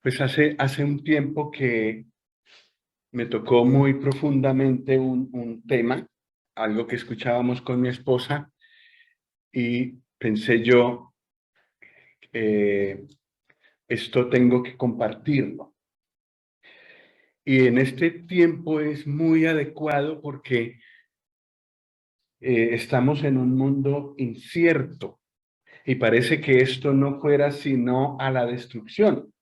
Pues hace un tiempo que me tocó muy profundamente un tema, algo que escuchábamos con mi esposa, y pensé yo, eh, esto tengo que compartirlo. Y en este tiempo es muy adecuado porque estamos en un mundo incierto y parece que esto no fuera sino a la destrucción.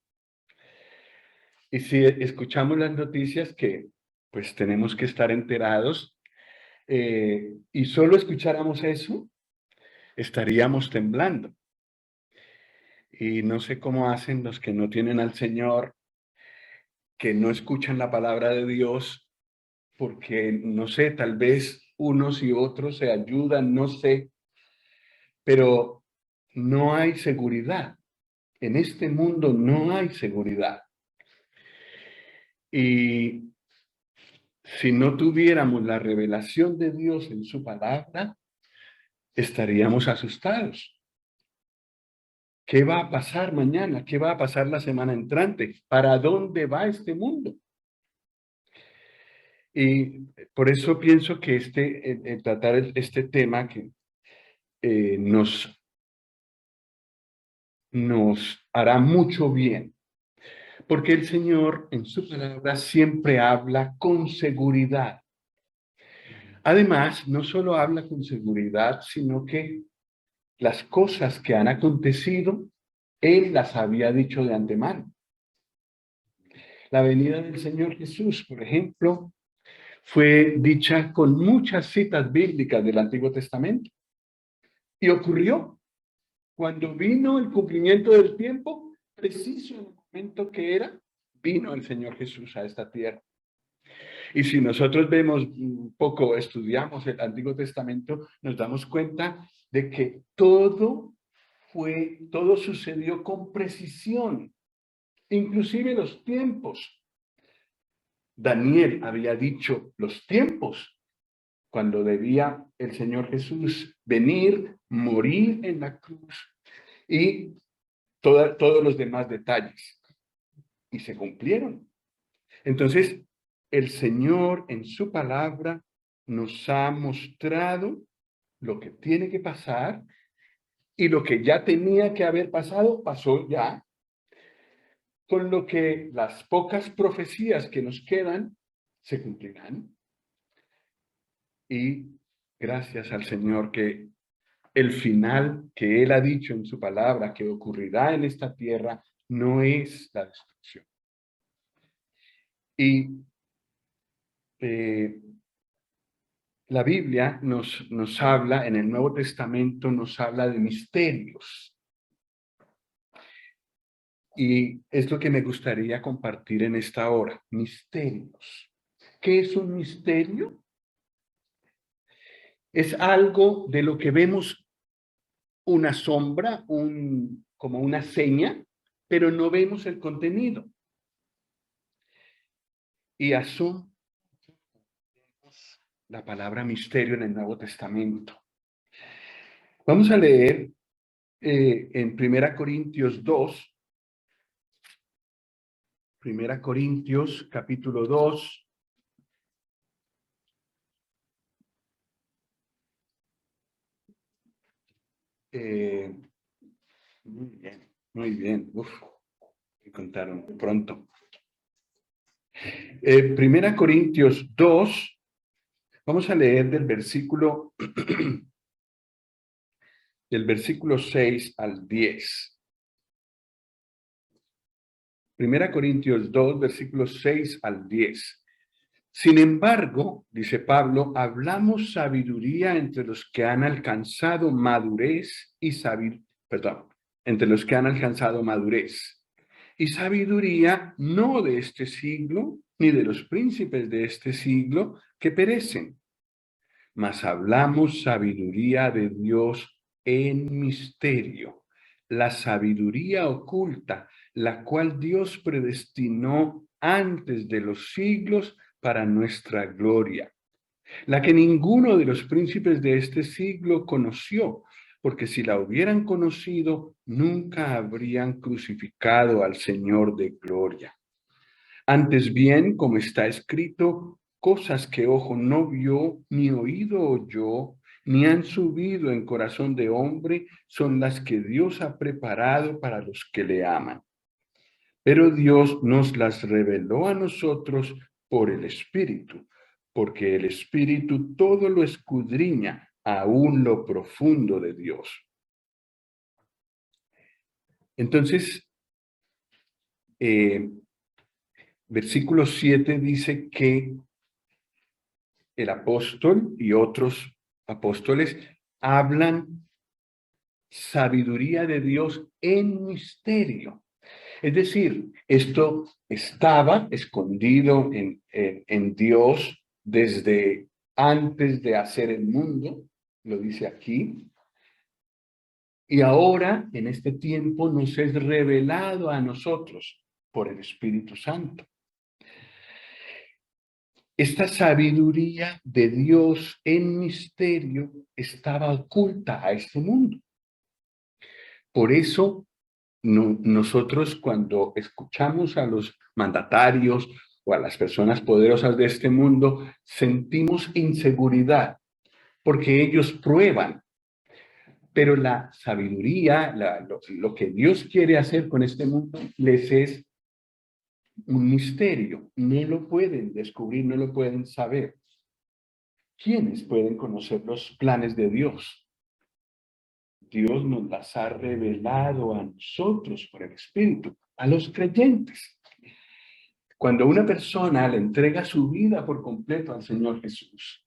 Y si escuchamos las noticias que pues tenemos que estar enterados, y solo escucháramos eso, estaríamos temblando. Y no sé cómo hacen los que no tienen al Señor, que no escuchan la palabra de Dios, porque no sé, tal vez unos y otros se ayudan, no sé, pero no hay seguridad. En este mundo no hay seguridad. Y si no tuviéramos la revelación de Dios en su palabra, estaríamos asustados. ¿Qué va a pasar mañana? ¿Qué va a pasar la semana entrante? ¿Para dónde va este mundo? Y por eso pienso que tratar este tema que nos hará mucho bien, porque el Señor en su palabra siempre habla con seguridad. Además, no solo habla con seguridad, sino que las cosas que han acontecido, Él las había dicho de antemano. La venida del Señor Jesús, por ejemplo, fue dicha con muchas citas bíblicas del Antiguo Testamento. Y ocurrió cuando vino el cumplimiento del tiempo, preciso en el momento que era, vino el Señor Jesús a esta tierra. Y si nosotros vemos un poco, estudiamos el Antiguo Testamento, nos damos cuenta de que todo sucedió con precisión, inclusive los tiempos. Daniel había dicho los tiempos cuando debía el Señor Jesús venir, morir en la cruz y todos los demás detalles. Y se cumplieron. Entonces, el Señor en su palabra nos ha mostrado lo que tiene que pasar y lo que ya tenía que haber pasado, pasó ya, con lo que las pocas profecías que nos quedan se cumplirán. Y gracias al Señor que el final que Él ha dicho en su palabra que ocurrirá en esta tierra no es la destrucción. Y la Biblia nos habla, en el Nuevo Testamento nos habla de misterios. Y es lo que me gustaría compartir en esta hora, misterios. ¿Qué es un misterio? Es algo de lo que vemos una sombra, como una seña, pero no vemos el contenido. Y así la palabra misterio en el Nuevo Testamento. Vamos a leer en 1 Corintios 2, 1 Corintios capítulo 2. Muy bien. Uf, me contaron pronto. 1 Corintios 2, vamos a leer del versículo 6 al 10. 1 Corintios 2, versículos 6 al 10. Sin embargo, dice Pablo, hablamos sabiduría entre los que han alcanzado madurez entre los que han alcanzado madurez. Y sabiduría no de este siglo, ni de los príncipes de este siglo que perecen, mas hablamos sabiduría de Dios en misterio, la sabiduría oculta, la cual Dios predestinó antes de los siglos para nuestra gloria, la que ninguno de los príncipes de este siglo conoció, porque si la hubieran conocido, nunca habrían crucificado al Señor de gloria. Antes bien, como está escrito, cosas que ojo no vio, ni oído oyó, ni han subido en corazón de hombre, son las que Dios ha preparado para los que le aman. Pero Dios nos las reveló a nosotros por el Espíritu, porque el Espíritu todo lo escudriña, aún lo profundo de Dios. Entonces, versículo 7 dice que el apóstol y otros apóstoles hablan sabiduría de Dios en misterio. Es decir, esto estaba escondido en Dios desde antes de hacer el mundo, lo dice aquí, y ahora en este tiempo nos es revelado a nosotros por el Espíritu Santo. Esta sabiduría de Dios en misterio estaba oculta a este mundo. Por eso nosotros cuando escuchamos a los mandatarios o a las personas poderosas de este mundo, sentimos inseguridad porque ellos prueban. Pero la sabiduría, lo que Dios quiere hacer con este mundo, les es un misterio. No lo pueden descubrir, no lo pueden saber. ¿Quiénes pueden conocer los planes de Dios? Dios nos las ha revelado a nosotros por el Espíritu, a los creyentes. Cuando una persona le entrega su vida por completo al Señor Jesús,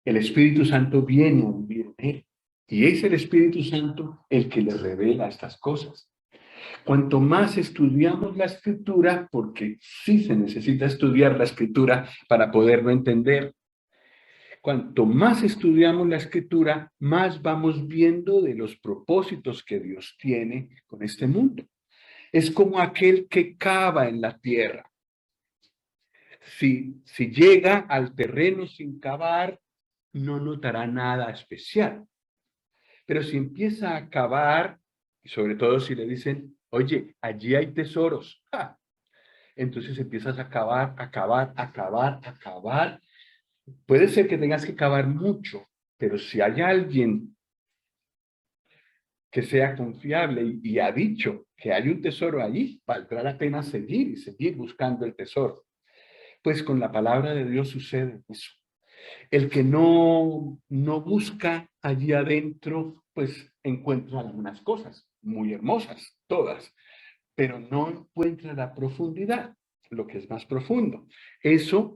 el Espíritu Santo viene a vivir en él. Y es el Espíritu Santo el que le revela estas cosas. Cuanto más estudiamos la Escritura, porque sí se necesita estudiar la Escritura para poderlo entender, cuanto más estudiamos la Escritura, más vamos viendo de los propósitos que Dios tiene con este mundo. Es como aquel que cava en la tierra. Si llega al terreno sin cavar, no notará nada especial. Pero si empieza a cavar, y sobre todo si le dicen, oye, allí hay tesoros, ¡ja! Entonces empiezas a cavar, a cavar, a cavar, a cavar. Puede ser que tengas que cavar mucho, pero si hay alguien que sea confiable y ha dicho que hay un tesoro allí, valdrá la pena seguir y seguir buscando el tesoro. Pues con la palabra de Dios sucede eso. El que no busca allí adentro, pues encuentra algunas cosas muy hermosas, todas, pero no encuentra la profundidad, lo que es más profundo.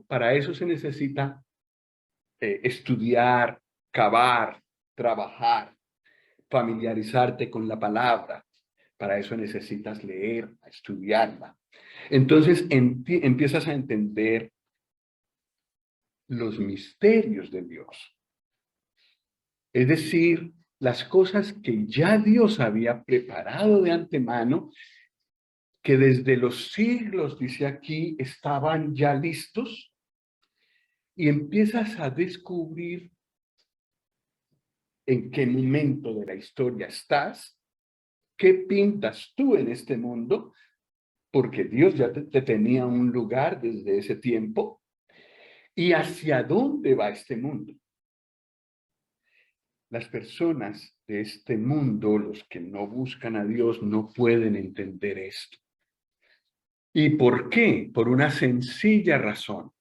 Para eso se necesita estudiar, cavar, trabajar, familiarizarte con la palabra. Para eso necesitas leer, estudiarla. Entonces empiezas a entender los misterios de Dios. Es decir, las cosas que ya Dios había preparado de antemano, que desde los siglos, dice aquí, estaban ya listos, y empiezas a descubrir en qué momento de la historia estás, qué pintas tú en este mundo, porque Dios ya te tenía un lugar desde ese tiempo, y hacia dónde va este mundo. Las personas de este mundo, los que no buscan a Dios, no pueden entender esto. ¿Y por qué? Por una sencilla razón.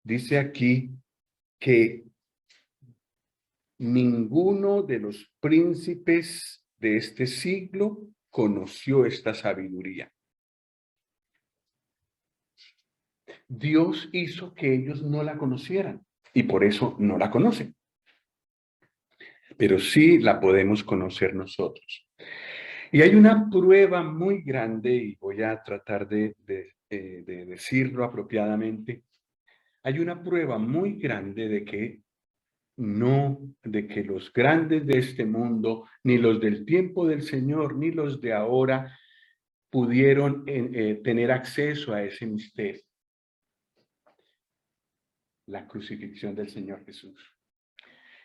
Dice aquí que ninguno de los príncipes de este siglo conoció esta sabiduría. Dios hizo que ellos no la conocieran y por eso no la conocen. Pero sí la podemos conocer nosotros. Y hay una prueba muy grande, y voy a tratar de decirlo apropiadamente. Hay una prueba muy grande de que los grandes de este mundo, ni los del tiempo del Señor, ni los de ahora, pudieron tener acceso a ese misterio. La crucifixión del Señor Jesús.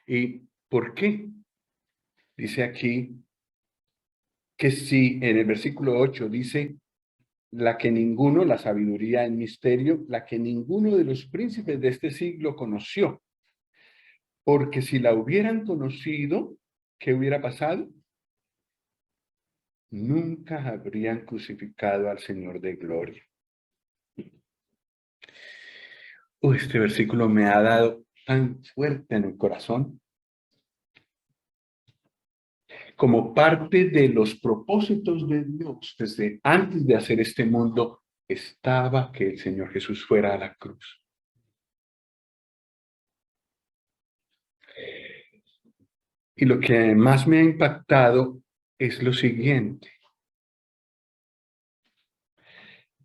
Y ¿Por qué? Dice aquí que si en el versículo 8 dice, la que ninguno, la sabiduría en misterio, la que ninguno de los príncipes de este siglo conoció. Porque si la hubieran conocido, ¿qué hubiera pasado? Nunca habrían crucificado al Señor de gloria. Este versículo me ha dado tan fuerte en el corazón. Como parte de los propósitos de Dios, desde antes de hacer este mundo, estaba que el Señor Jesús fuera a la cruz. Y lo que más me ha impactado es lo siguiente,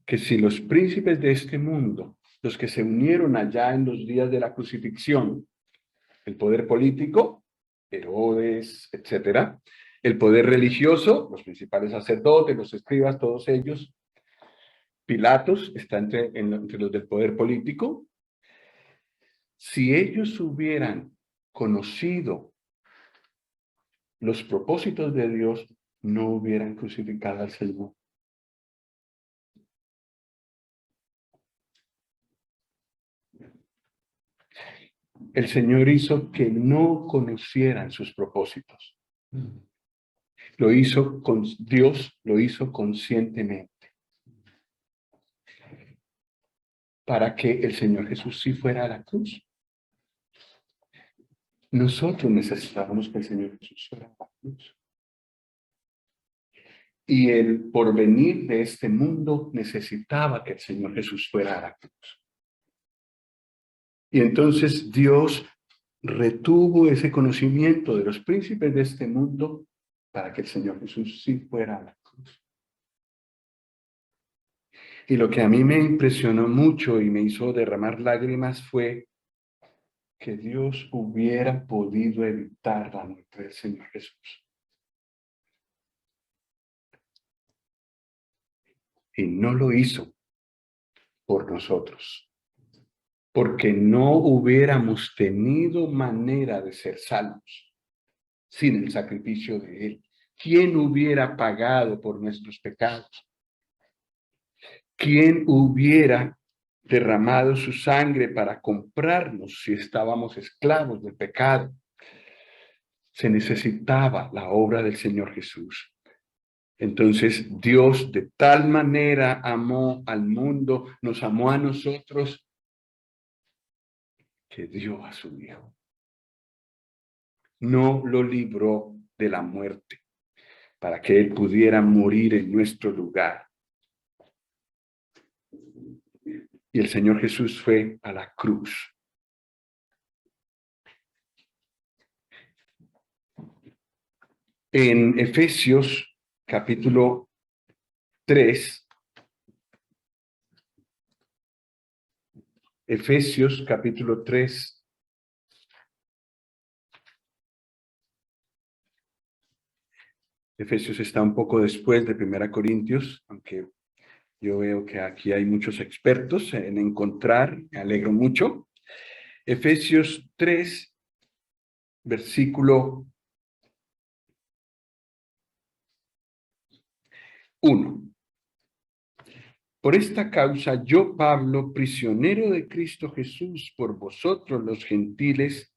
que si los príncipes de este mundo, los que se unieron allá en los días de la crucifixión, el poder político, Herodes, etcétera, el poder religioso, los principales sacerdotes, los escribas, todos ellos, Pilatos está entre los del poder político. Si ellos hubieran conocido los propósitos de Dios, no hubieran crucificado al Señor. El Señor hizo que no conocieran sus propósitos. Dios lo hizo conscientemente. Para que el Señor Jesús sí fuera a la cruz. Nosotros necesitábamos que el Señor Jesús fuera a la cruz. Y el porvenir de este mundo necesitaba que el Señor Jesús fuera a la cruz. Y entonces Dios retuvo ese conocimiento de los príncipes de este mundo para que el Señor Jesús sí fuera a la cruz. Y lo que a mí me impresionó mucho y me hizo derramar lágrimas fue que Dios hubiera podido evitar la muerte del Señor Jesús. Y no lo hizo por nosotros, porque no hubiéramos tenido manera de ser salvos sin el sacrificio de Él. ¿Quién hubiera pagado por nuestros pecados? ¿Quién hubiera derramado su sangre para comprarnos si estábamos esclavos del pecado? Se necesitaba la obra del Señor Jesús. Entonces Dios de tal manera amó al mundo, nos amó a nosotros, que dio a su Hijo. No lo libró de la muerte para que Él pudiera morir en nuestro lugar. Y el Señor Jesús fue a la cruz. En Efesios capítulo 3, Efesios capítulo 3, Efesios está un poco después de 1 Corintios, aunque yo veo que aquí hay muchos expertos en encontrar, me alegro mucho. Efesios 3, versículo 1. Por esta causa yo, Pablo, prisionero de Cristo Jesús, por vosotros los gentiles,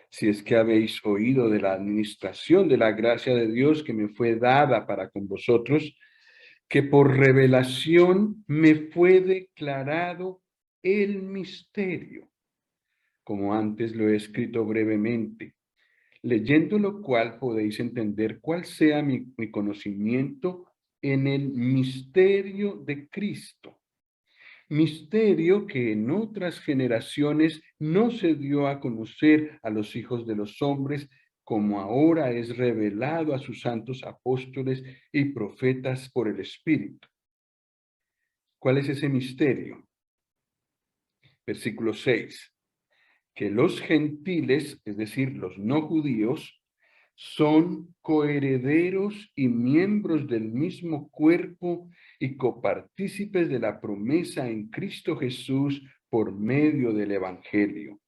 si es que habéis oído de la administración de la gracia de Dios que me fue dada para con vosotros, que por revelación me fue declarado el misterio, como antes lo he escrito brevemente, leyendo lo cual podéis entender cuál sea mi conocimiento en el misterio de Cristo. Misterio que en otras generaciones no se dio a conocer a los hijos de los hombres, como ahora es revelado a sus santos apóstoles y profetas por el Espíritu. ¿Cuál es ese misterio? Versículo 6. Que los gentiles, es decir, los no judíos, son coherederos y miembros del mismo cuerpo y copartícipes de la promesa en Cristo Jesús por medio del Evangelio,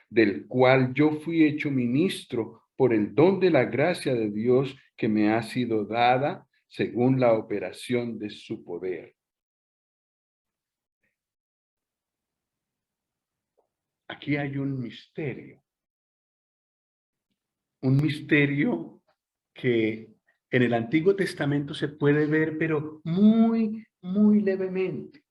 del cual yo fui hecho ministro por el don de la gracia de Dios que me ha sido dada según la operación de su poder. Aquí hay un misterio que en el Antiguo Testamento se puede ver, pero muy, muy levemente.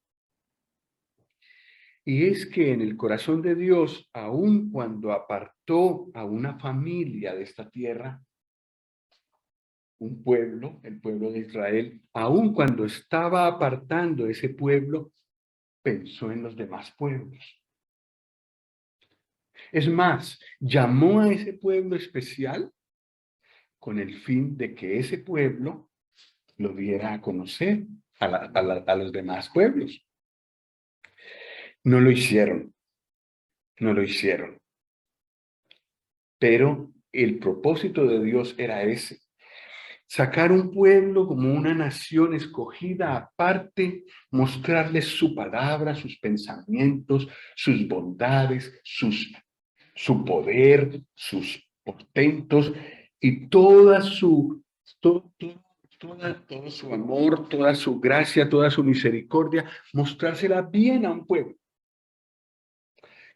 Y es que en el corazón de Dios, aun cuando apartó a una familia de esta tierra, un pueblo, el pueblo de Israel, aun cuando estaba apartando ese pueblo, pensó en los demás pueblos. Es más, llamó a ese pueblo especial con el fin de que ese pueblo lo diera a conocer a los demás pueblos. No lo hicieron, no lo hicieron. Pero el propósito de Dios era ese: sacar un pueblo como una nación escogida aparte, mostrarles su palabra, sus pensamientos, sus bondades, su poder, sus portentos y todo su amor, toda su gracia, toda su misericordia, mostrársela bien a un pueblo,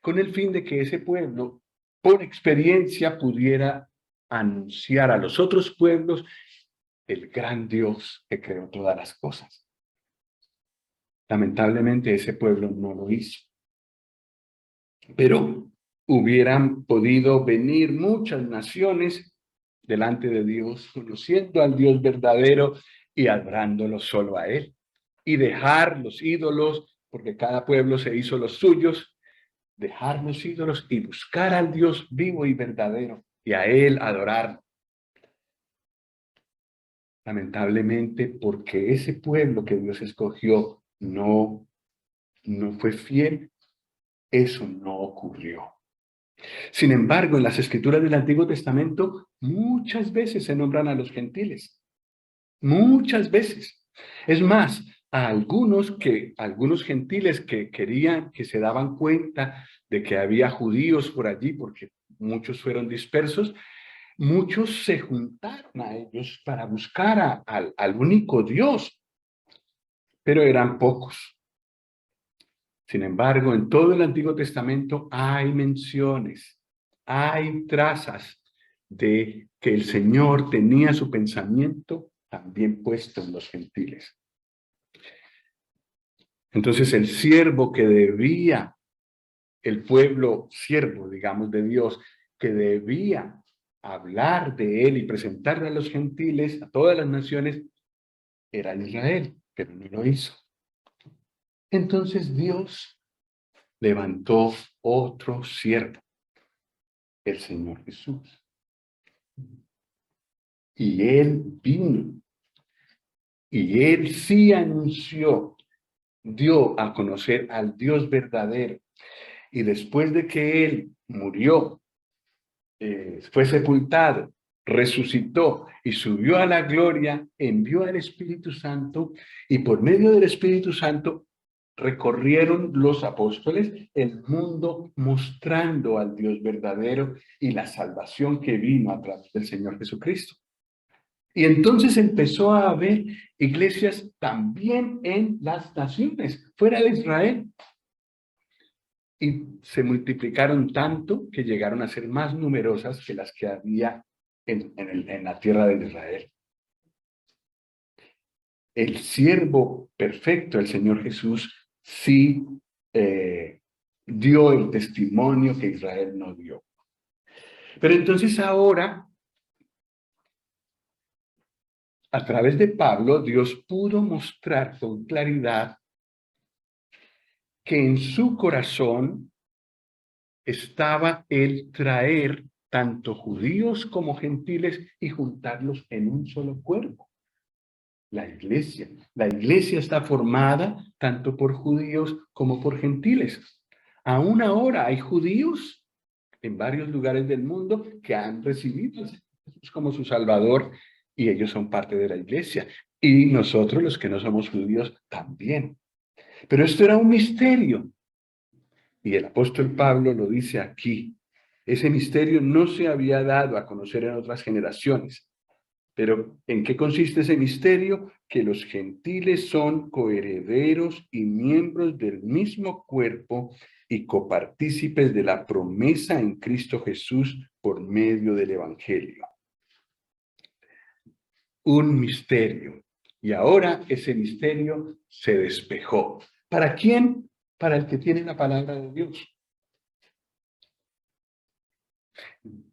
con el fin de que ese pueblo, por experiencia, pudiera anunciar a los otros pueblos el gran Dios que creó todas las cosas. Lamentablemente ese pueblo no lo hizo. Pero hubieran podido venir muchas naciones delante de Dios, conociendo al Dios verdadero y adorándolo solo a Él. Y dejar los ídolos, porque cada pueblo se hizo los suyos, dejar los ídolos y buscar al Dios vivo y verdadero y a Él adorar. Lamentablemente, porque ese pueblo que Dios escogió no fue fiel, eso no ocurrió. Sin embargo, en las escrituras del Antiguo Testamento muchas veces se nombran a los gentiles. Muchas veces. Es más, a algunos gentiles que querían, que se daban cuenta de que había judíos por allí, porque muchos fueron dispersos, muchos se juntaron a ellos para buscar al único Dios, pero eran pocos. Sin embargo, en todo el Antiguo Testamento hay menciones, hay trazas de que el Señor tenía su pensamiento también puesto en los gentiles. Entonces el siervo que debía, el pueblo siervo, digamos, de Dios, que debía hablar de él y presentarle a los gentiles, a todas las naciones, era Israel, pero no lo hizo. Entonces Dios levantó otro siervo, el Señor Jesús. Y él vino, y él sí anunció, dio a conocer al Dios verdadero. Y después de que él murió, fue sepultado, resucitó y subió a la gloria, envió al Espíritu Santo, y por medio del Espíritu Santo recorrieron los apóstoles el mundo mostrando al Dios verdadero y la salvación que vino a través del Señor Jesucristo. Y entonces empezó a haber iglesias también en las naciones, fuera de Israel. Y se multiplicaron tanto que llegaron a ser más numerosas que las que había en la tierra de Israel. El siervo perfecto, el Señor Jesús, sí dio el testimonio que Israel no dio. Pero entonces ahora, a través de Pablo, Dios pudo mostrar con claridad que en su corazón estaba el traer tanto judíos como gentiles y juntarlos en un solo cuerpo. La iglesia. La iglesia está formada tanto por judíos como por gentiles. Aún ahora hay judíos en varios lugares del mundo que han recibido a Jesús como su Salvador y ellos son parte de la iglesia. Y nosotros, los que no somos judíos, también. Pero esto era un misterio. Y el apóstol Pablo lo dice aquí, Ese misterio no se había dado a conocer en otras generaciones. Pero ¿en qué consiste ese misterio? Que los gentiles son coherederos y miembros del mismo cuerpo y copartícipes de la promesa en Cristo Jesús por medio del Evangelio. Un misterio. Y ahora ese misterio se despejó. ¿Para quién? Para el que tiene la palabra de Dios.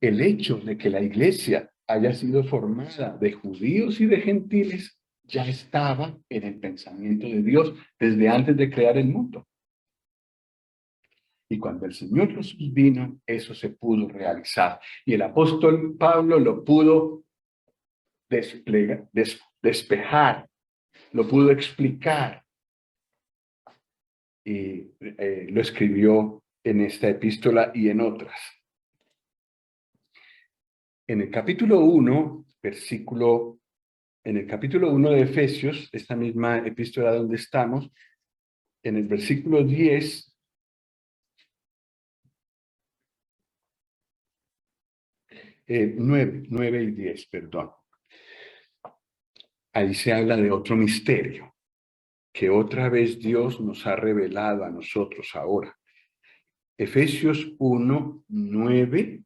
El hecho de que la iglesia haya sido formada de judíos y de gentiles ya estaba en el pensamiento de Dios desde antes de crear el mundo. Y cuando el Señor Jesús vino, eso se pudo realizar. Y el apóstol Pablo lo pudo despejar, lo pudo explicar. Y lo escribió en esta epístola y en otras. En el capítulo 1, en el capítulo 1 de Efesios, esta misma epístola donde estamos, en el versículo 10, nueve y 10, perdón. Ahí se habla de otro misterio que otra vez Dios nos ha revelado a nosotros ahora. Efesios 1, 9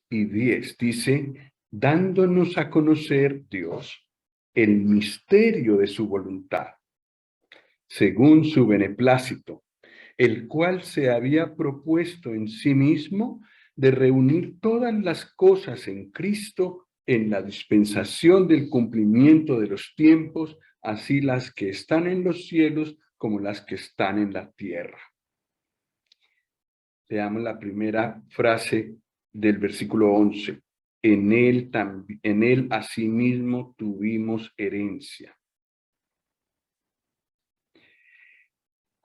y 10 dice, dándonos a conocer Dios el misterio de su voluntad, según su beneplácito, el cual se había propuesto en sí mismo de reunir todas las cosas en Cristo en la dispensación del cumplimiento de los tiempos, así las que están en los cielos como las que están en la tierra. Leamos la primera frase del versículo 11. En él asimismo tuvimos herencia.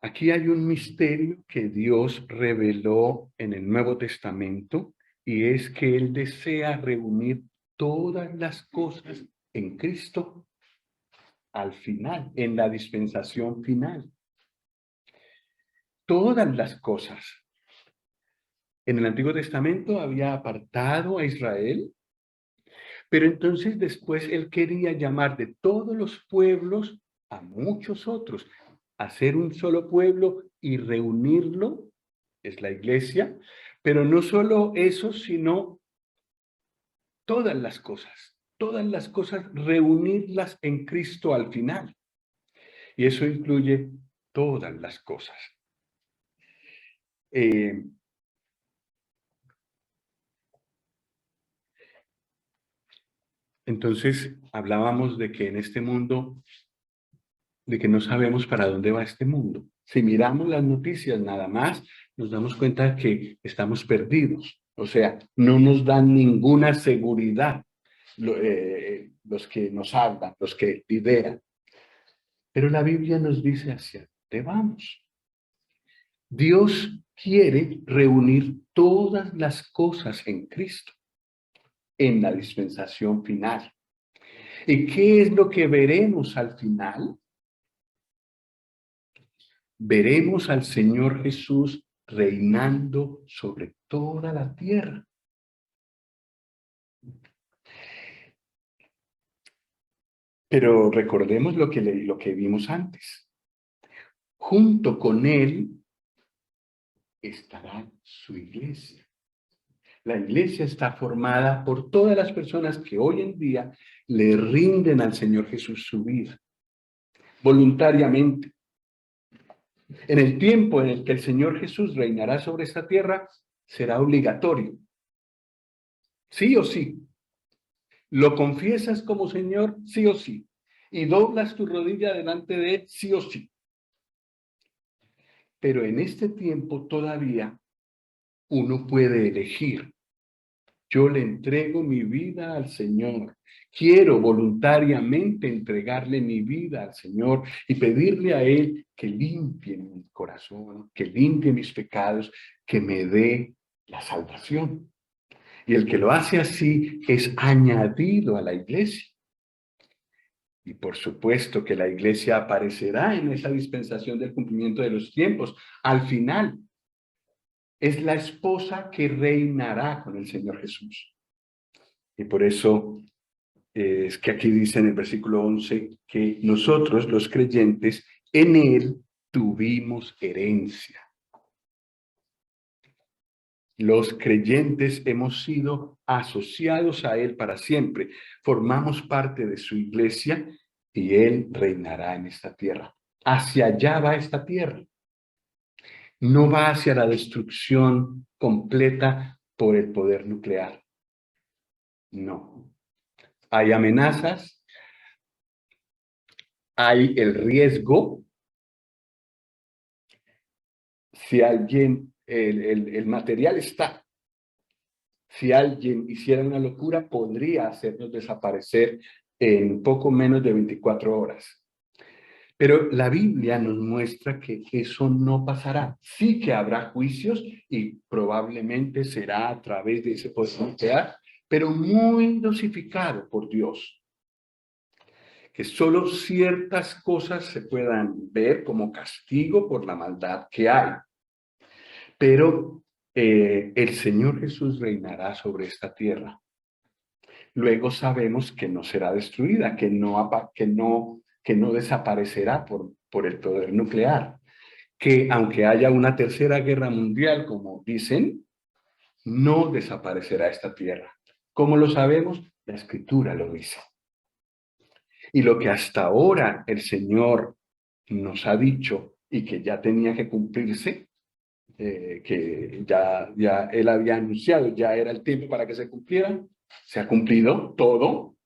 Aquí hay un misterio que Dios reveló en el Nuevo Testamento y es que Él desea reunir todas las cosas en Cristo al final, en la dispensación final. Todas las cosas. En el Antiguo Testamento había apartado a Israel, pero entonces después Él quería llamar de todos los pueblos a muchos otros, hacer un solo pueblo y reunirlo, es la iglesia, pero no solo eso, sino todas las cosas, reunirlas en Cristo al final. Y eso incluye todas las cosas. Entonces, hablábamos de que en este mundo, de que no sabemos para dónde va este mundo. Si miramos las noticias nada más, nos damos cuenta de que estamos perdidos. O sea, no nos dan ninguna seguridad los que nos hablan, los que lideran. Pero la Biblia nos dice hacia dónde vamos. Dios quiere reunir todas las cosas en Cristo, en la dispensación final. ¿Y qué es lo que veremos al final? Veremos al Señor Jesús reinando sobre toda la tierra. Pero recordemos lo que vimos antes. Junto con Él estará su iglesia. La iglesia está formada por todas las personas que hoy en día le rinden al Señor Jesús su vida, voluntariamente. En el tiempo en el que el Señor Jesús reinará sobre esta tierra, será obligatorio. Sí o sí. ¿Lo confiesas como Señor? Sí o sí. ¿Y doblas tu rodilla delante de Él? Sí o sí. Pero en este tiempo todavía uno puede elegir. Yo le entrego mi vida al Señor. Quiero voluntariamente entregarle mi vida al Señor y pedirle a Él que limpie mi corazón, que limpie mis pecados, que me dé la salvación. Y el que lo hace así es añadido a la iglesia. Y por supuesto que la iglesia aparecerá en esa dispensación del cumplimiento de los tiempos al final. Es la esposa que reinará con el Señor Jesús. Y por eso es que aquí dice en el versículo 11 que nosotros, los creyentes, en Él tuvimos herencia. Los creyentes hemos sido asociados a Él para siempre. Formamos parte de su iglesia y Él reinará en esta tierra. Hacia allá va esta tierra. No va hacia la destrucción completa por el poder nuclear. No. Hay amenazas, hay el riesgo. Si alguien, el material está. Si alguien hiciera una locura, podría hacernos desaparecer en poco menos de 24 horas. Pero la Biblia nos muestra que eso no pasará. Sí que habrá juicios y probablemente será a través de ese poder nuclear, pero muy dosificado por Dios. Que solo ciertas cosas se puedan ver como castigo por la maldad que hay. Pero el Señor Jesús reinará sobre esta tierra. Luego sabemos que no será destruida, que no desaparecerá por el poder nuclear. Que aunque haya una tercera guerra mundial, como dicen, no desaparecerá esta tierra. ¿Cómo lo sabemos? La Escritura lo dice. Y lo que hasta ahora el Señor nos ha dicho y que ya tenía que cumplirse, que ya Él había anunciado, ya era el tiempo para que se cumplieran, se ha cumplido todo.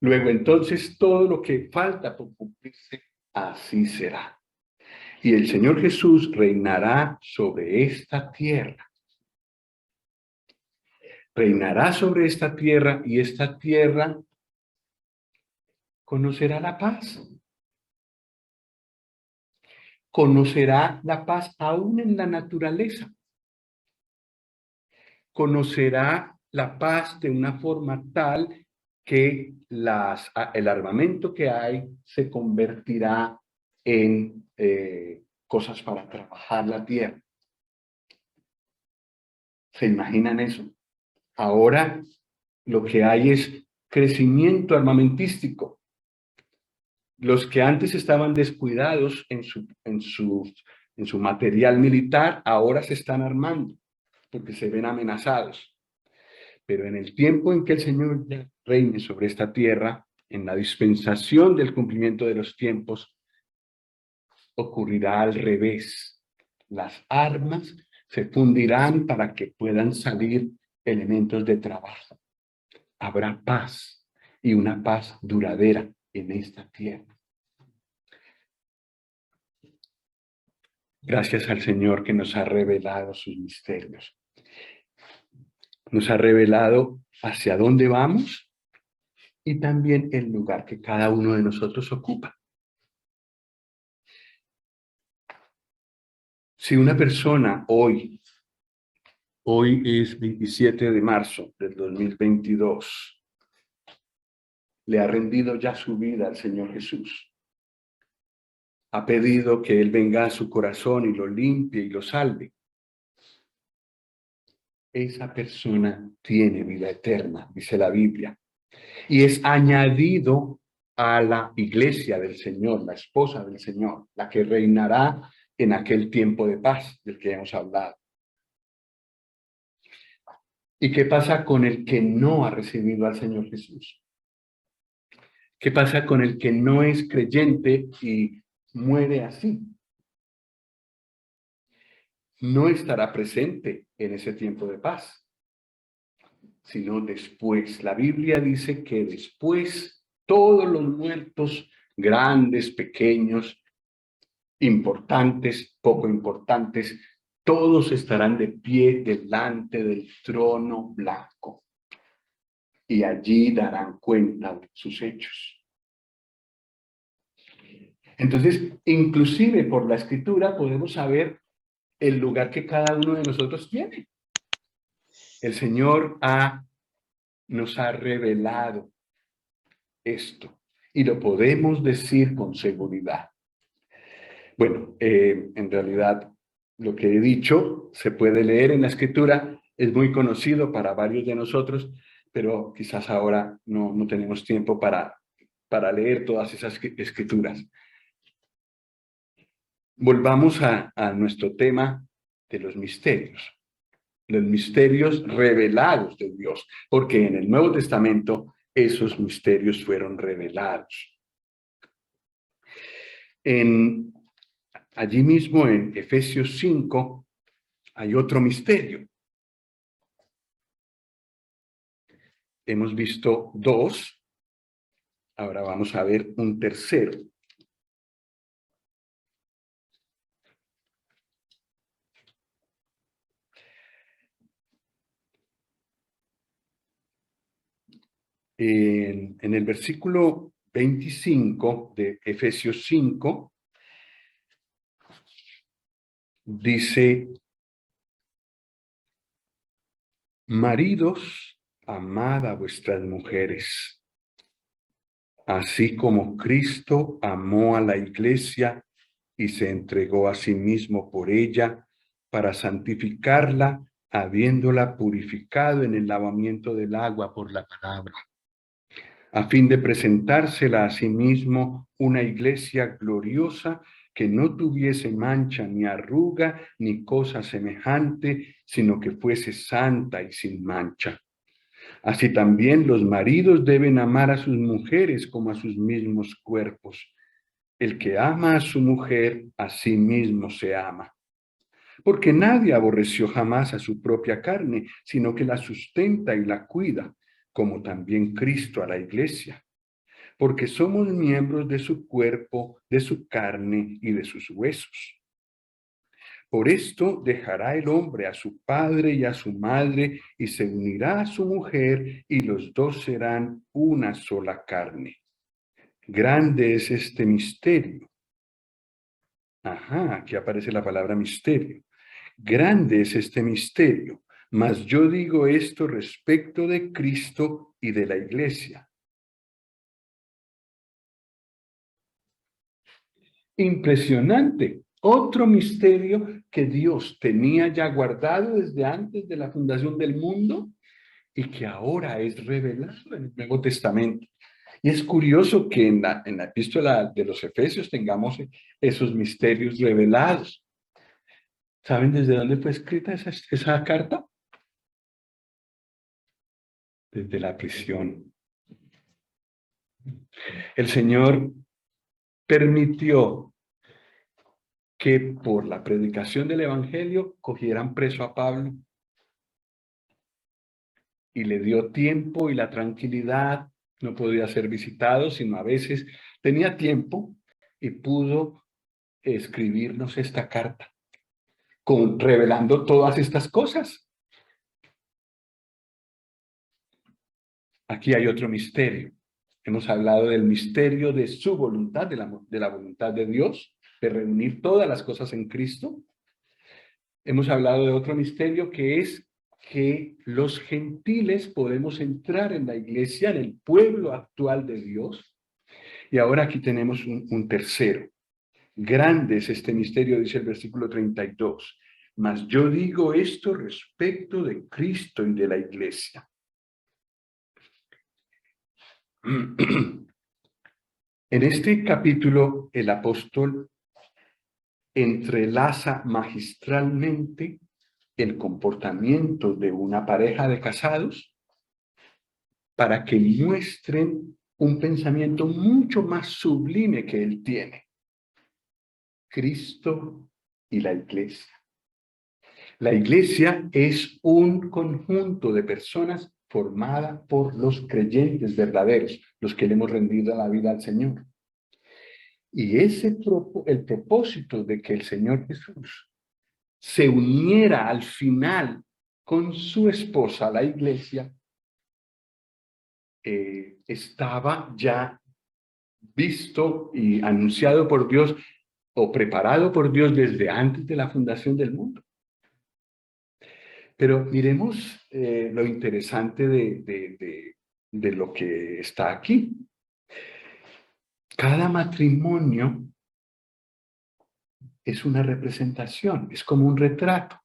Luego entonces todo lo que falta por cumplirse, así será. Y el Señor Jesús reinará sobre esta tierra. Reinará sobre esta tierra y esta tierra conocerá la paz. Conocerá la paz aún en la naturaleza. Conocerá la paz de una forma tal que el armamento que hay se convertirá en cosas para trabajar la tierra. ¿Se imaginan eso? Ahora lo que hay es crecimiento armamentístico. Los que antes estaban descuidados en su material militar, ahora se están armando porque se ven amenazados. Pero en el tiempo en que el Señor reine sobre esta tierra, en la dispensación del cumplimiento de los tiempos, ocurrirá al revés. Las armas se fundirán para que puedan salir elementos de trabajo. Habrá paz y una paz duradera en esta tierra. Gracias al Señor que nos ha revelado sus misterios. Nos ha revelado hacia dónde vamos y también el lugar que cada uno de nosotros ocupa. Si una persona hoy es 27 de marzo del 2022, le ha rendido ya su vida al Señor Jesús, ha pedido que Él venga a su corazón y lo limpie y lo salve, esa persona tiene vida eterna, dice la Biblia, y es añadido a la iglesia del Señor, la esposa del Señor, la que reinará en aquel tiempo de paz del que hemos hablado. ¿Y qué pasa con el que no ha recibido al Señor Jesús? ¿Qué pasa con el que no es creyente y muere así? No estará presente en ese tiempo de paz, sino después. La Biblia dice que después todos los muertos, grandes, pequeños, importantes, poco importantes, todos estarán de pie delante del trono blanco y allí darán cuenta de sus hechos. Entonces, inclusive por la Escritura podemos saber el lugar que cada uno de nosotros tiene. El Señor nos ha revelado esto y lo podemos decir con seguridad. Bueno, en realidad Lo que he dicho se puede leer en la Escritura, es muy conocido para varios de nosotros, pero quizás ahora no tenemos tiempo para leer todas esas escrituras. Volvamos a nuestro tema de los misterios revelados de Dios, porque en el Nuevo Testamento esos misterios fueron revelados. Allí mismo en Efesios 5 hay otro misterio. Hemos visto dos, ahora vamos a ver un tercero. En el versículo 25 de Efesios 5, dice: maridos, amad a vuestras mujeres, así como Cristo amó a la iglesia y se entregó a sí mismo por ella, para santificarla, habiéndola purificado en el lavamiento del agua por la palabra, a fin de presentársela a sí mismo una iglesia gloriosa, que no tuviese mancha ni arruga ni cosa semejante, sino que fuese santa y sin mancha. Así también los maridos deben amar a sus mujeres como a sus mismos cuerpos. El que ama a su mujer, a sí mismo se ama. Porque nadie aborreció jamás a su propia carne, sino que la sustenta y la cuida, como también Cristo a la iglesia. Porque somos miembros de su cuerpo, de su carne y de sus huesos. Por esto dejará el hombre a su padre y a su madre, y se unirá a su mujer, y los dos serán una sola carne. Grande es este misterio. Ajá, aquí aparece la palabra misterio. Grande es este misterio, mas yo digo esto respecto de Cristo y de la iglesia. Impresionante. Otro misterio que Dios tenía ya guardado desde antes de la fundación del mundo y que ahora es revelado en el Nuevo Testamento. Y es curioso que en la epístola de los Efesios tengamos esos misterios revelados. ¿Saben desde dónde fue escrita esa carta? Desde la prisión. El Señor permitió que por la predicación del Evangelio cogieran preso a Pablo y le dio tiempo y la tranquilidad. No podía ser visitado, sino a veces tenía tiempo y pudo escribirnos esta carta, revelando todas estas cosas. Aquí hay otro misterio. Hemos hablado del misterio de su voluntad, de la voluntad de Dios, de reunir todas las cosas en Cristo. Hemos hablado de otro misterio, que es que los gentiles podemos entrar en la iglesia, en el pueblo actual de Dios. Y ahora aquí tenemos un tercero. Grande es este misterio, dice el versículo 32. Mas yo digo esto respecto de Cristo y de la iglesia. En este capítulo, el apóstol entrelaza magistralmente el comportamiento de una pareja de casados para que muestren un pensamiento mucho más sublime que él tiene. Cristo y la iglesia. La iglesia es un conjunto de personas formada por los creyentes verdaderos, los que le hemos rendido la vida al Señor. Y el propósito de que el Señor Jesús se uniera al final con su esposa, la iglesia, estaba ya visto y anunciado por Dios o preparado por Dios desde antes de la fundación del mundo. Pero miremos lo interesante de lo que está aquí. Cada matrimonio es una representación, es como un retrato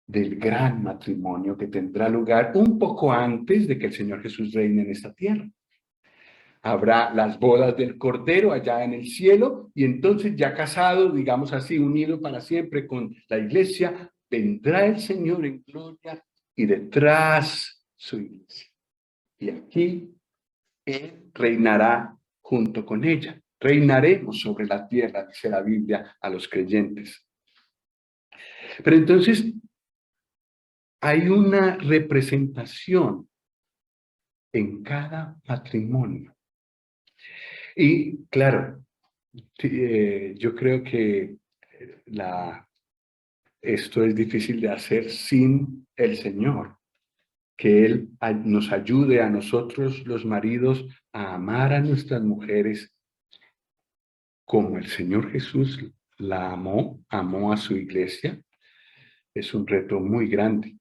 del gran matrimonio que tendrá lugar un poco antes de que el Señor Jesús reine en esta tierra. Habrá las bodas del Cordero allá en el cielo y entonces ya casado, digamos así, unido para siempre con la iglesia, vendrá el Señor en gloria y detrás su iglesia. Y aquí Él reinará junto con ella. Reinaremos sobre la tierra, dice la Biblia a los creyentes. Pero entonces hay una representación en cada matrimonio. Y claro, yo creo que esto es difícil de hacer sin el Señor, que Él nos ayude a nosotros los maridos a amar a nuestras mujeres como el Señor Jesús la amó a su iglesia. Es un reto muy grande.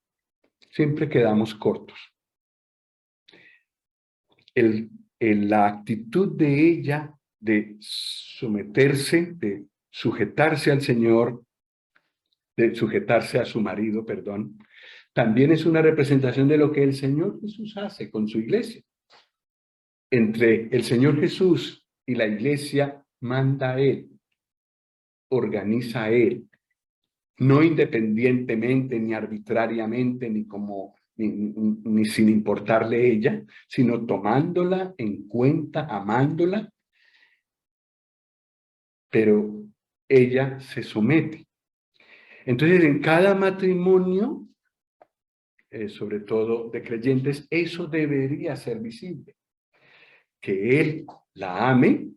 Siempre quedamos cortos. La actitud de ella de someterse, de sujetarse al Señor, de sujetarse a su marido, perdón, también es una representación de lo que el Señor Jesús hace con su iglesia. Entre el Señor Jesús y la iglesia manda Él, organiza Él, no independientemente, ni arbitrariamente, ni sin importarle ella, sino tomándola en cuenta, amándola, pero ella se somete. Entonces, en cada matrimonio, sobre todo de creyentes, eso debería ser visible. Que Él la ame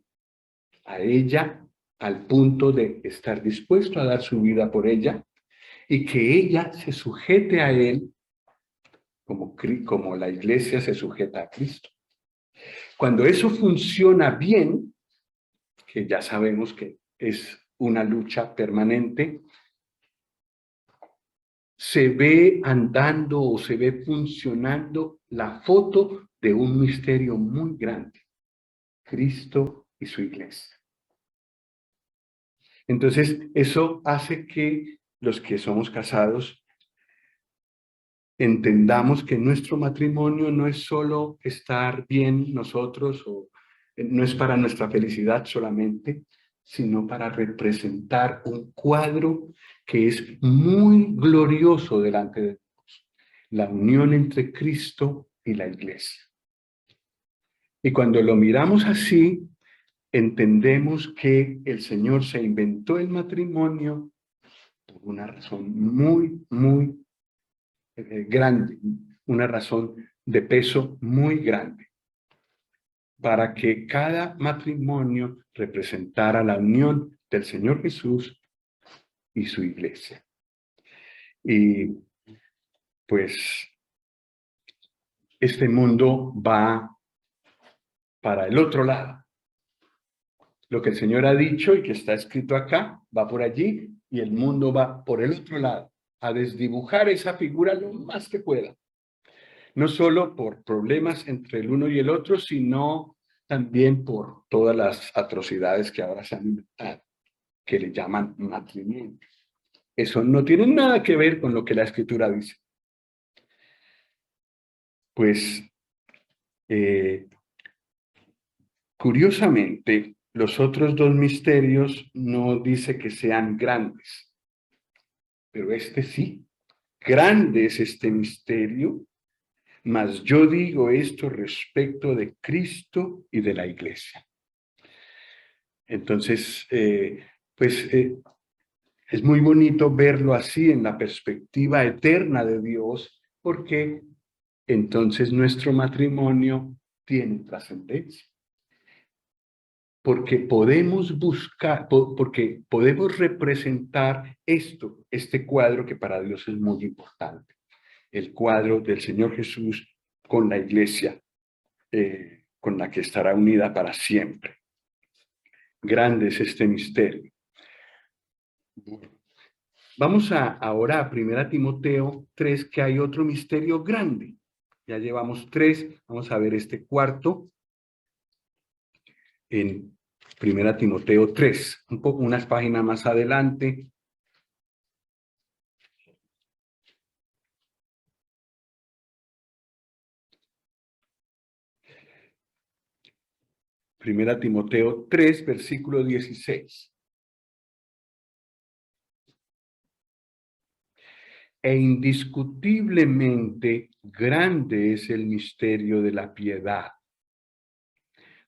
a ella al punto de estar dispuesto a dar su vida por ella y que ella se sujete a Él como la iglesia se sujeta a Cristo. Cuando eso funciona bien, que ya sabemos que es una lucha permanente, se ve andando o se ve funcionando la foto de un misterio muy grande, Cristo y su iglesia. Entonces, eso hace que los que somos casados entendamos que nuestro matrimonio no es solo estar bien nosotros o no es para nuestra felicidad solamente, sino para representar un cuadro que es muy glorioso delante de Dios, la unión entre Cristo y la iglesia. Y cuando lo miramos así, entendemos que el Señor se inventó el matrimonio por una razón muy grande, una razón de peso muy grande, para que cada matrimonio representara la unión del Señor Jesús y su iglesia. Y pues este mundo va para el otro lado. Lo que el Señor ha dicho y que está escrito acá va por allí y el mundo va por el otro lado, a desdibujar esa figura lo más que pueda. No solo por problemas entre el uno y el otro, sino también por todas las atrocidades que ahora se han inventado, que le llaman matrimonio. Eso no tiene nada que ver con lo que la Escritura dice. Pues, curiosamente, los otros dos misterios no dice que sean grandes, pero este sí. Grande es este misterio, mas yo digo esto respecto de Cristo y de la iglesia. Entonces, es muy bonito verlo así en la perspectiva eterna de Dios, porque entonces nuestro matrimonio tiene trascendencia. Porque podemos buscar, porque podemos representar este cuadro que para Dios es muy importante. El cuadro del Señor Jesús con la iglesia, con la que estará unida para siempre. Grande es este misterio. Vamos ahora a 1 Timoteo 3, que hay otro misterio grande. Ya llevamos 3, vamos a ver este cuarto. En Primera Timoteo 3, unas páginas más adelante. Primera Timoteo 3, versículo 16. E indiscutiblemente grande es el misterio de la piedad.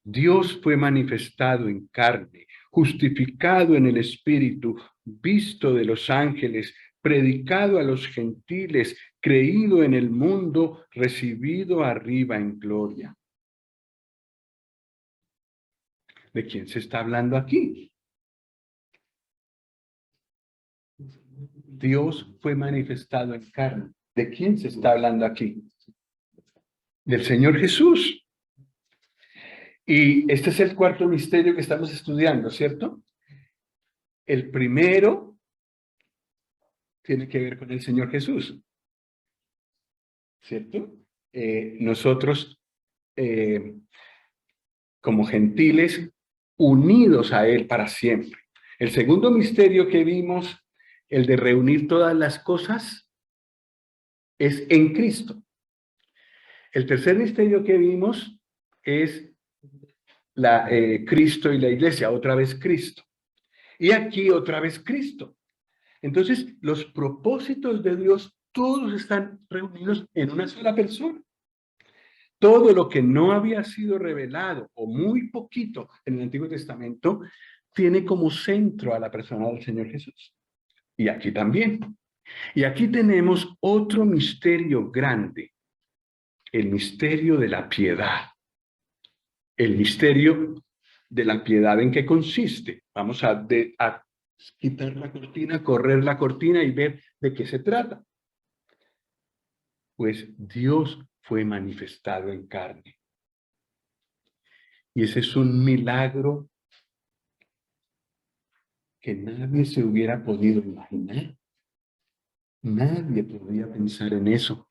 Dios fue manifestado en carne, justificado en el Espíritu, visto de los ángeles, predicado a los gentiles, creído en el mundo, recibido arriba en gloria. ¿De quién se está hablando aquí? Dios fue manifestado en carne. ¿De quién se está hablando aquí? Del Señor Jesús. Y este es el cuarto misterio que estamos estudiando, ¿cierto? El primero tiene que ver con el Señor Jesús, ¿cierto? Nosotros, como gentiles, unidos a Él para siempre. El segundo misterio que vimos, el de reunir todas las cosas, es en Cristo. El tercer misterio que vimos es Cristo y la iglesia, otra vez Cristo. Y aquí otra vez Cristo. Entonces, los propósitos de Dios, todos están reunidos en una sola persona. Todo lo que no había sido revelado, o muy poquito en el Antiguo Testamento, tiene como centro a la persona del Señor Jesús. Y aquí también. Y aquí tenemos otro misterio grande, el misterio de la piedad. El misterio de la piedad, ¿en qué consiste? Vamos a quitar la cortina, correr la cortina y ver de qué se trata. Pues Dios fue manifestado en carne. Y ese es un milagro que nadie se hubiera podido imaginar. Nadie podría pensar en eso.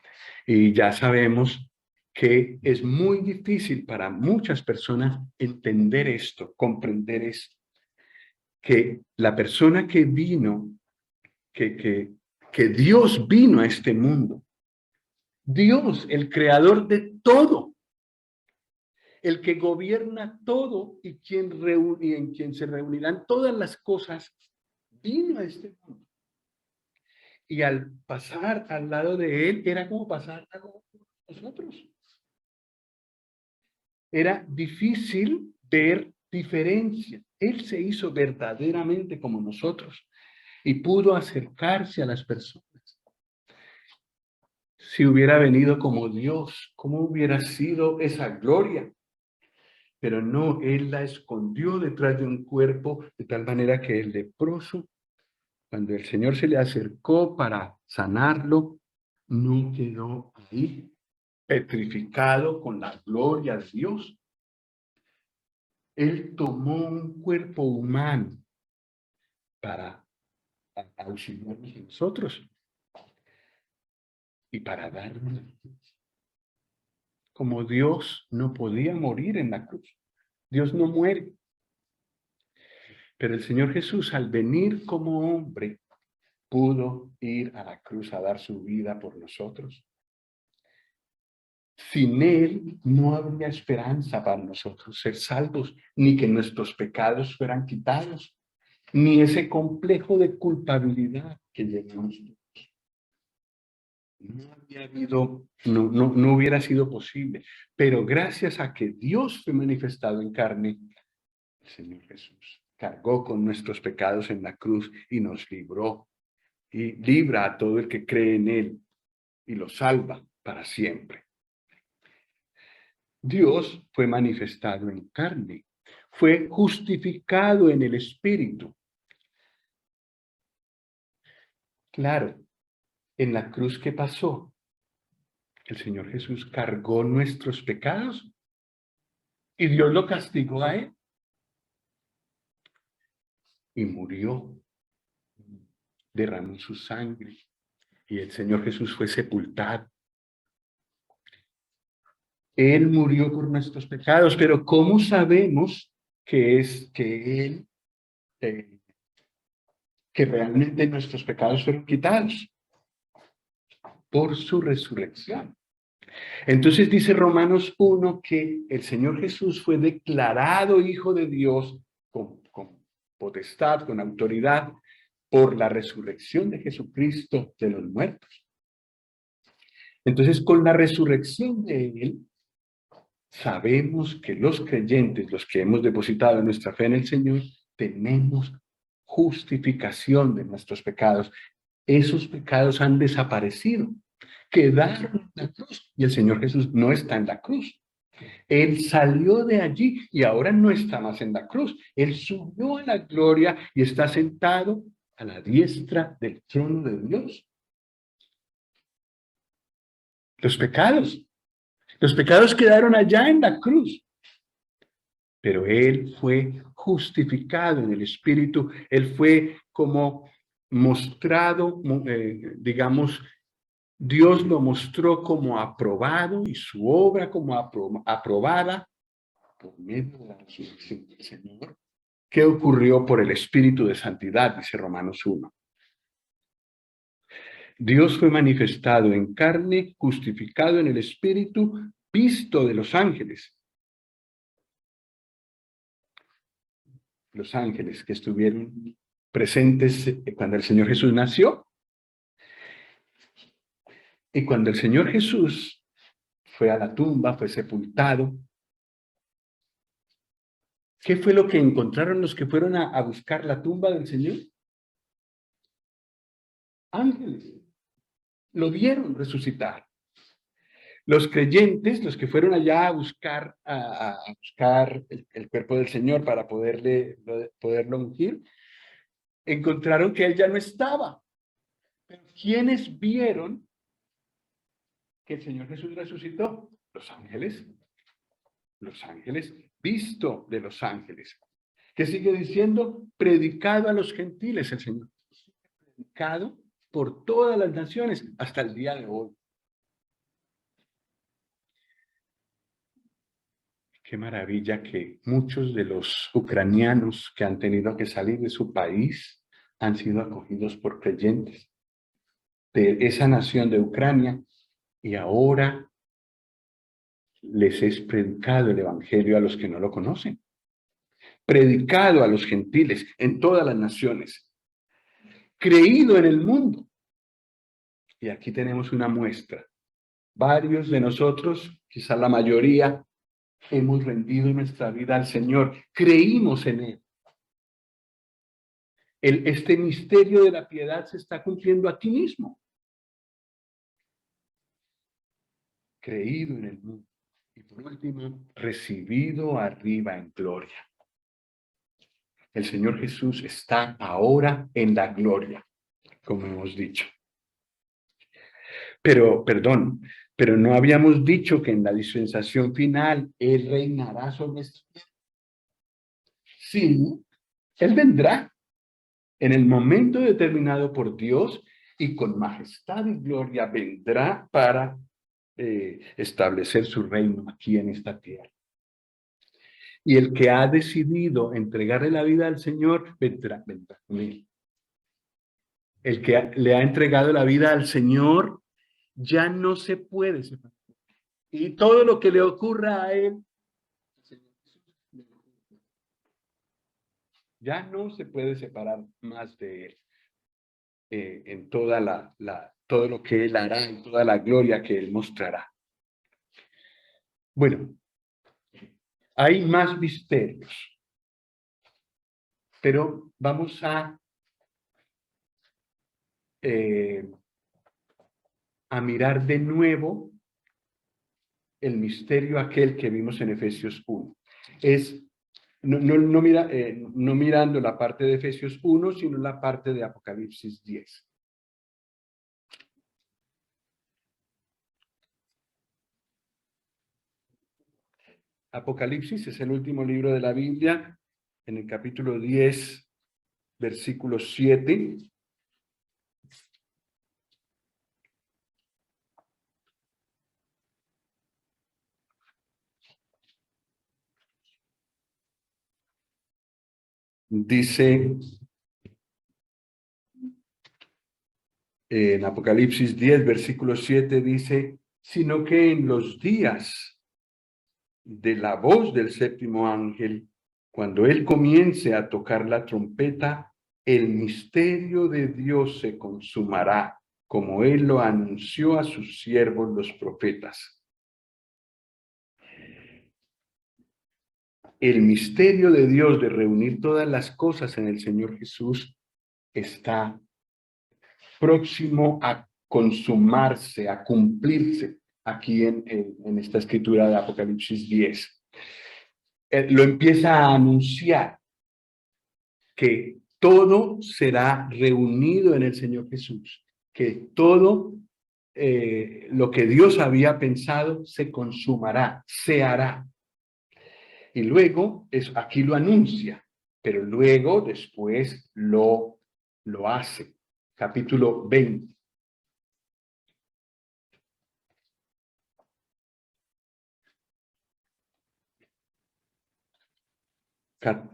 Y ya sabemos que es muy difícil para muchas personas entender esto, comprender esto. Que la persona que vino, que Dios vino a este mundo, Dios, el creador de todo, el que gobierna todo y en quien se reunirán todas las cosas, vino a este mundo. Y al pasar al lado de él, era como pasar a nosotros. Era difícil ver diferencia. Él se hizo verdaderamente como nosotros y pudo acercarse a las personas. Si hubiera venido como Dios, ¿cómo hubiera sido esa gloria? Pero no, Él la escondió detrás de un cuerpo, de tal manera que el leproso, cuando el Señor se le acercó para sanarlo, no quedó ahí, petrificado con la gloria de Dios. Él tomó un cuerpo humano para auxiliarnos a nosotros y para darnos. Como Dios no podía morir en la cruz. Dios no muere. Pero el Señor Jesús, al venir como hombre, pudo ir a la cruz a dar su vida por nosotros. Sin Él no habría esperanza para nosotros ser salvos, ni que nuestros pecados fueran quitados, ni ese complejo de culpabilidad que llevamos. No había habido, no hubiera sido posible. Pero gracias a que Dios fue manifestado en carne, el Señor Jesús cargó con nuestros pecados en la cruz y nos libró. Y libra a todo el que cree en Él y lo salva para siempre. Dios fue manifestado en carne, fue justificado en el Espíritu. Claro, en la cruz, ¿qué pasó? El Señor Jesús cargó nuestros pecados y Dios lo castigó a Él y murió, derramó su sangre y el Señor Jesús fue sepultado. Él murió por nuestros pecados, pero ¿cómo sabemos que es que Él, eh, que realmente nuestros pecados fueron quitados por su resurrección. Entonces dice Romanos 1 que el Señor Jesús fue declarado Hijo de Dios con potestad, con autoridad, por la resurrección de Jesucristo de los muertos. Entonces, con la resurrección de Él, sabemos que los creyentes, los que hemos depositado nuestra fe en el Señor, tenemos justificación de nuestros pecados. Esos pecados han desaparecido, quedaron en la cruz y el Señor Jesús no está en la cruz. Él salió de allí y ahora no está más en la cruz. Él subió a la gloria y está sentado a la diestra del trono de Dios. Los pecados quedaron allá en la cruz. Pero Él fue justificado en el Espíritu. Él fue como mostrado, digamos, Dios lo mostró como aprobado y su obra como aprobada por medio de la resurrección del Señor. ¿Qué ocurrió por el Espíritu de Santidad? Dice Romanos 1. Dios fue manifestado en carne, justificado en el Espíritu, visto de los ángeles. Los ángeles que estuvieron presentes cuando el Señor Jesús nació. Y cuando el Señor Jesús fue a la tumba, fue sepultado, ¿qué fue lo que encontraron los que fueron a buscar la tumba del Señor? Ángeles. Lo vieron resucitar. Los creyentes, los que fueron allá a buscar, el cuerpo del Señor para poderlo ungir, encontraron que Él ya no estaba. Pero ¿quiénes vieron que el Señor Jesús resucitó? Los ángeles. Los ángeles, visto de los ángeles. ¿Qué sigue diciendo? Predicado a los gentiles el Señor. Predicado por todas las naciones hasta el día de hoy. Qué maravilla que muchos de los ucranianos que han tenido que salir de su país han sido acogidos por creyentes de esa nación de Ucrania y ahora les es predicado el evangelio a los que no lo conocen. Predicado a los gentiles en todas las naciones. Creído en el mundo. Y aquí tenemos una muestra. Varios de nosotros, quizá la mayoría, hemos rendido nuestra vida al Señor, creímos en Él. Este misterio de la piedad se está cumpliendo aquí mismo. Creído en el mundo. Y por último, recibido arriba en gloria. El Señor Jesús está ahora en la gloria, como hemos dicho. Pero no habíamos dicho que en la dispensación final Él reinará sobre esta tierra. Sí, Él vendrá en el momento determinado por Dios y con majestad y gloria vendrá para establecer su reino aquí en esta tierra. Y el que ha decidido entregarle la vida al Señor, vendrá con Él. El que le ha entregado la vida al Señor, ya no se puede separar. Y todo lo que le ocurra a Él, ya no se puede separar más de Él. En toda todo lo que Él hará, en toda la gloria que Él mostrará. Bueno, hay más misterios, pero vamos a mirar de nuevo el misterio aquel que vimos en Efesios 1. No mirando la parte de Efesios 1, sino la parte de Apocalipsis 10. Apocalipsis es el último libro de la Biblia, en el capítulo 10, versículo 7. Dice en Apocalipsis 10, versículo 7, dice, sino que en los días de la voz del séptimo ángel, cuando él comience a tocar la trompeta, el misterio de Dios se consumará, como él lo anunció a sus siervos los profetas. El misterio de Dios de reunir todas las cosas en el Señor Jesús está próximo a consumarse, a cumplirse aquí en esta escritura de Apocalipsis 10. Lo empieza a anunciar que todo será reunido en el Señor Jesús, que todo lo que Dios había pensado se consumará, se hará. Y luego, aquí lo anuncia, pero luego después lo hace. Capítulo 20.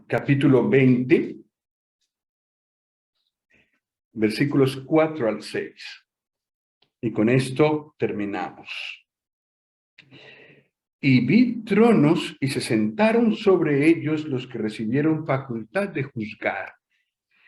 Capítulo 20, versículos 4 al 6. Y con esto terminamos. Y vi tronos y se sentaron sobre ellos los que recibieron facultad de juzgar.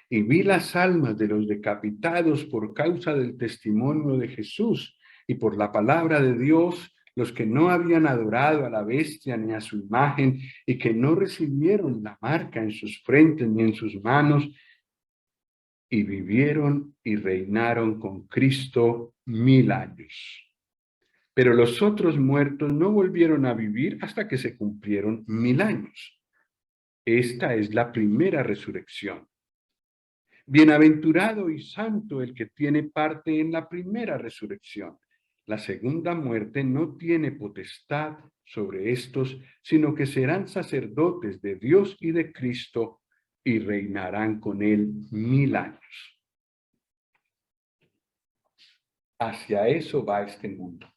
Y vi las almas de los decapitados por causa del testimonio de Jesús y por la palabra de Dios, los que no habían adorado a la bestia ni a su imagen y que no recibieron la marca en sus frentes ni en sus manos, y vivieron y reinaron con Cristo 1000 años. Pero los otros muertos no volvieron a vivir hasta que se cumplieron 1000 años. Esta es la primera resurrección. Bienaventurado y santo el que tiene parte en la primera resurrección. La segunda muerte no tiene potestad sobre estos, sino que serán sacerdotes de Dios y de Cristo y reinarán con él 1000 años. Hacia eso va este mundo.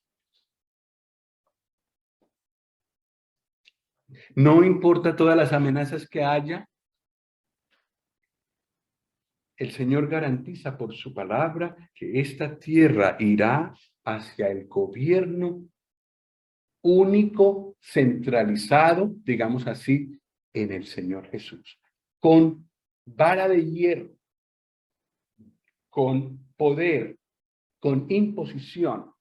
No importa todas las amenazas que haya, el Señor garantiza por su palabra que esta tierra irá hacia el gobierno único, centralizado, digamos así, en el Señor Jesús, con vara de hierro, con poder, con imposición.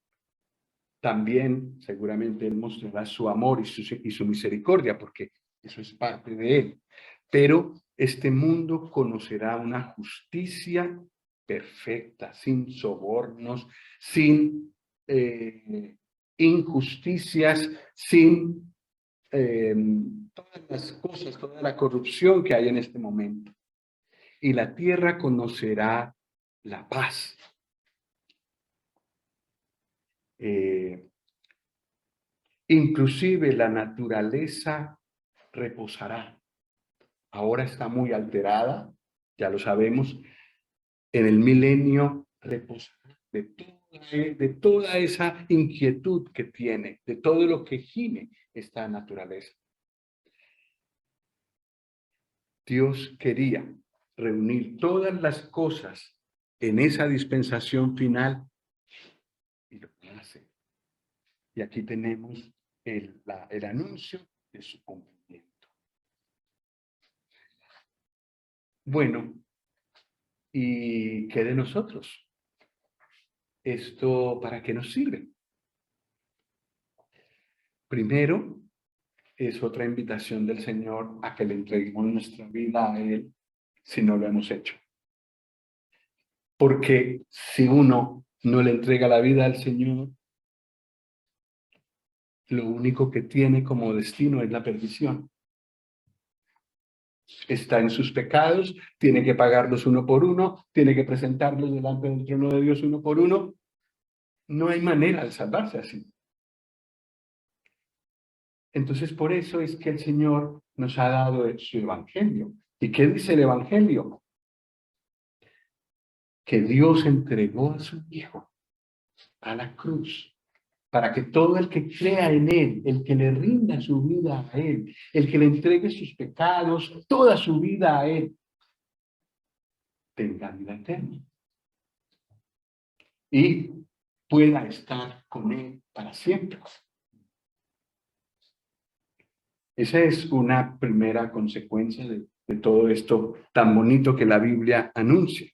También seguramente Él mostrará su amor y su misericordia, porque eso es parte de Él. Pero este mundo conocerá una justicia perfecta, sin sobornos, sin injusticias, sin todas las cosas, toda la corrupción que hay en este momento. Y la tierra conocerá la paz. Inclusive la naturaleza reposará. Ahora está muy alterada, ya lo sabemos. En el milenio reposará de toda esa inquietud que tiene, de todo lo que gime esta naturaleza. Dios quería reunir todas las cosas en esa dispensación final y lo hace. Y aquí tenemos el anuncio de su cumplimiento. Bueno, ¿y qué de nosotros? ¿Esto para qué nos sirve? Primero, es otra invitación del Señor a que le entreguemos nuestra vida a Él si no lo hemos hecho. Porque si uno no le entrega la vida al Señor, lo único que tiene como destino es la perdición. Está en sus pecados, tiene que pagarlos uno por uno, tiene que presentarlos delante del trono de Dios uno por uno. No hay manera de salvarse así. Entonces, por eso es que el Señor nos ha dado su evangelio. ¿Y qué dice el evangelio? Que Dios entregó a su Hijo a la cruz para que todo el que crea en Él, el que le rinda su vida a Él, el que le entregue sus pecados, toda su vida a Él, tenga vida eterna y pueda estar con Él para siempre. Esa es una primera consecuencia de todo esto tan bonito que la Biblia anuncia.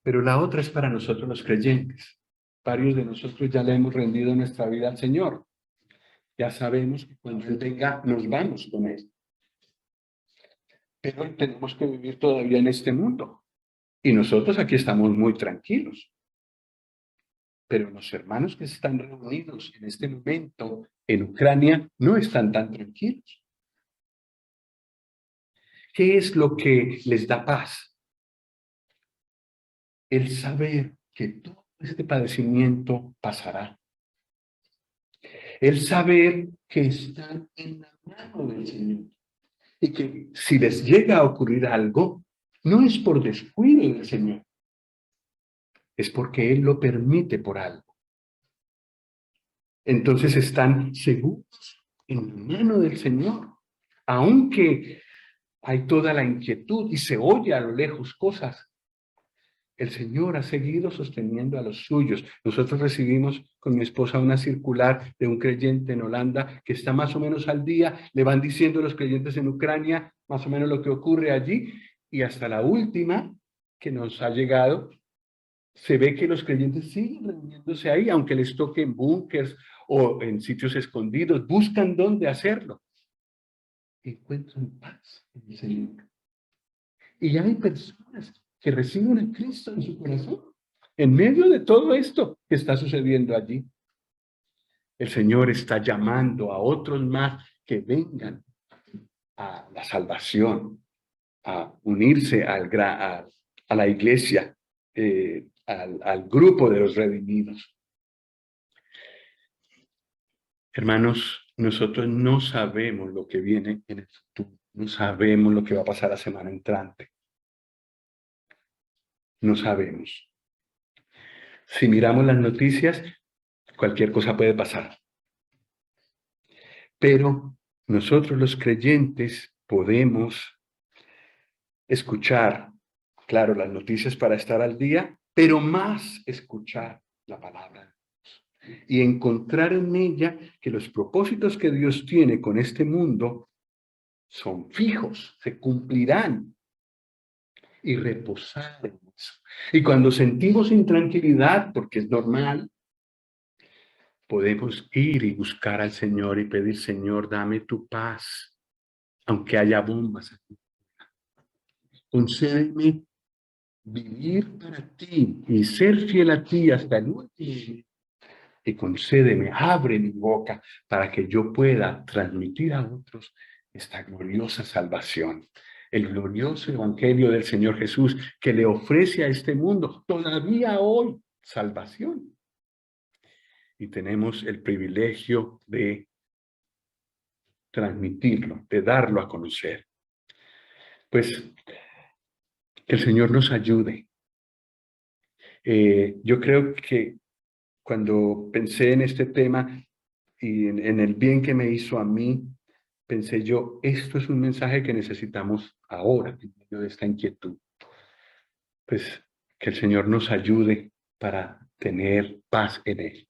Pero la otra es para nosotros los creyentes. Varios de nosotros ya le hemos rendido nuestra vida al Señor. Ya sabemos que cuando Él venga, nos vamos con Él. Pero tenemos que vivir todavía en este mundo. Y nosotros aquí estamos muy tranquilos. Pero los hermanos que están reunidos en este momento en Ucrania no están tan tranquilos. ¿Qué es lo que les da paz? El saber que todo este padecimiento pasará. El saber que están en la mano del Señor. Y que si les llega a ocurrir algo, no es por descuido del Señor. Es porque Él lo permite por algo. Entonces están seguros en la mano del Señor. Aunque hay toda la inquietud y se oye a lo lejos cosas, el Señor ha seguido sosteniendo a los suyos. Nosotros recibimos con mi esposa una circular de un creyente en Holanda que está más o menos al día. Le van diciendo a los creyentes en Ucrania más o menos lo que ocurre allí. Y hasta la última que nos ha llegado, se ve que los creyentes siguen reuniéndose ahí, aunque les toque en búnkers o en sitios escondidos. Buscan dónde hacerlo. Encuentran paz en el Señor. Y hay personas que reciben a Cristo en su corazón, en medio de todo esto que está sucediendo allí. El Señor está llamando a otros más que vengan a la salvación, a unirse a la iglesia, al grupo de los redimidos. Hermanos, nosotros no sabemos lo que viene en el futuro, no sabemos lo que va a pasar la semana entrante. No sabemos. Si miramos las noticias, cualquier cosa puede pasar. Pero nosotros los creyentes podemos escuchar, claro, las noticias para estar al día, pero más escuchar la palabra de Dios y encontrar en ella que los propósitos que Dios tiene con este mundo son fijos, se cumplirán, y reposar en eso. Y cuando sentimos intranquilidad, porque es normal, podemos ir y buscar al Señor y pedir: Señor, dame tu paz, aunque haya bombas aquí. Concédeme vivir para ti y ser fiel a ti hasta el último. Y concédeme, abre mi boca para que yo pueda transmitir a otros esta gloriosa salvación. El glorioso evangelio del Señor Jesús que le ofrece a este mundo todavía hoy salvación. Y tenemos el privilegio de transmitirlo, de darlo a conocer. Pues que el Señor nos ayude. Yo creo que cuando pensé en este tema y en el bien que me hizo a mí, pensé yo, esto es un mensaje que necesitamos ahora, en medio de esta inquietud. Pues que el Señor nos ayude para tener paz en Él.